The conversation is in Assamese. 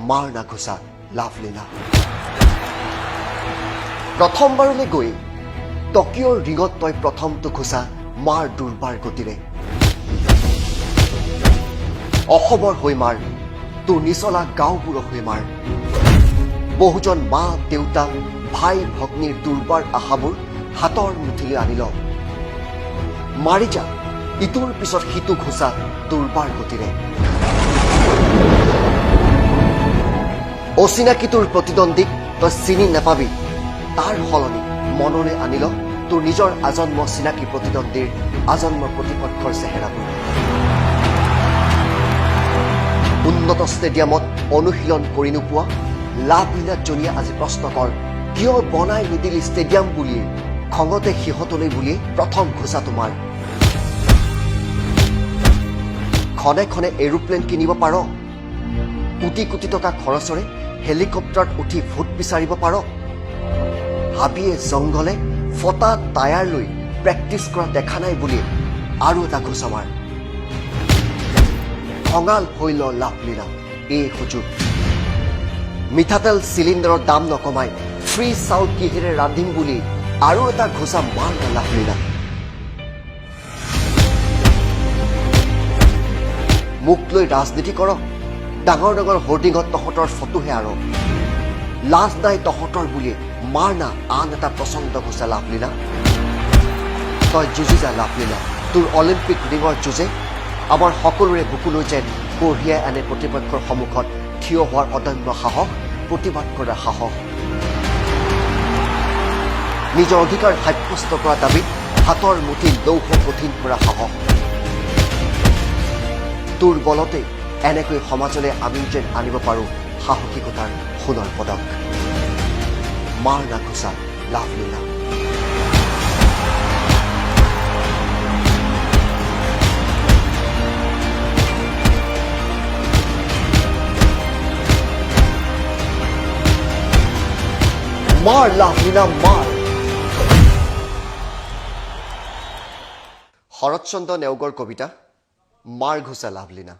মাৰ না ঘোষা লাভলীনা প্ৰথমবাৰলৈ গৈ টকিঅ'ৰ ৰিঙত তই প্ৰথমটো ঘোষা মাৰ দুৰ্বাৰ গতিৰে অসমৰ হৈ মাৰ তোৰ নিচলা গাঁওবোৰৰ হৈ মাৰ বহুজন মা দেউতা ভাই ভগ্নীৰ দুৰ্বাৰ আশাবোৰ হাতৰ মুঠিলৈ আনি ল মাৰি যা ইটোৰ পিছত সিটো ঘোষা দুৰ্বাৰ গতিৰে অচিনাকিটোৰ প্ৰতিদ্বন্দ্বীক তই চিনি নাপাবি তাৰ সলনি মনলৈ আনি ল তোৰ নিজৰ আজন্ম চিনাকি প্ৰতিদ্বন্দ্বীৰ আজন্ম প্ৰতিপক্ষৰ চেহেৰাবোৰ উন্নত ষ্টেডিয়ামত অনুশীলন কৰি নোপোৱা লাভলীনাত জনিয়ে আজি প্ৰশ্ন কৰ কিয় বনাই নিদিলি ষ্টেডিয়াম বুলিয়ে খঙতে সিহঁতলৈ বুলিয়ে প্ৰথম ঘোষা তোমাৰ খনে খনে এৰোপ্লেন কিনিব পাৰ কোটি কোটি টকা খৰচৰে হেলিকপ্টাৰত উঠি ভোট বিচাৰিব পাৰ হাবিয়ে জংঘলে ফটা টায়াৰ লৈ প্ৰেক্টিছ কৰা দেখা নাই বুলি আৰু এটা ঘোষা মাৰ খঙাল হৈ ল লাভলীনা এই সুযোগ মিঠাতেল চিলিণ্ডাৰৰ দাম নকমাই ফ্ৰী চাউল কিহেৰে ৰান্ধিম বুলি আৰু এটা ঘোষা মাৰ না লাভলীনা মুখ লৈ ৰাজনীতি কৰ ডাঙৰ ডাঙৰ হোৰ্ডিঙত তহঁতৰ ফটোহে আৰু লাজ নাই তহঁতৰ বুলি মাৰ না আন এটা প্ৰচণ্ড ঘোষা লাভলীনা তই যুঁজি যা লাভলীনা তোৰ অলিম্পিক ৰিঙৰ যুঁজে আমাৰ সকলোৰে বুকুলৈ যেন কঢ়িয়াই আনে প্ৰতিপক্ষৰ সন্মুখত থিয় হোৱাৰ অদম্য সাহস প্ৰতিবাদ কৰাৰ সাহস নিজৰ অধিকাৰ সাব্যস্ত কৰা দাবীত হাতৰ মুঠি লৌহ কঠিন কৰা সাহস তোৰ বলতে এনেকৈ সমাজলৈ আমি যেন আনিব পাৰোঁ সাহসিকতাৰ সোণৰ পদক মাৰ না ঘোষা লাভলীনা মাৰ লাভলীনা মাৰ শৰৎচন্দ্ৰ নেওগৰ কবিতা মাৰ ঘোষা লাভলীনা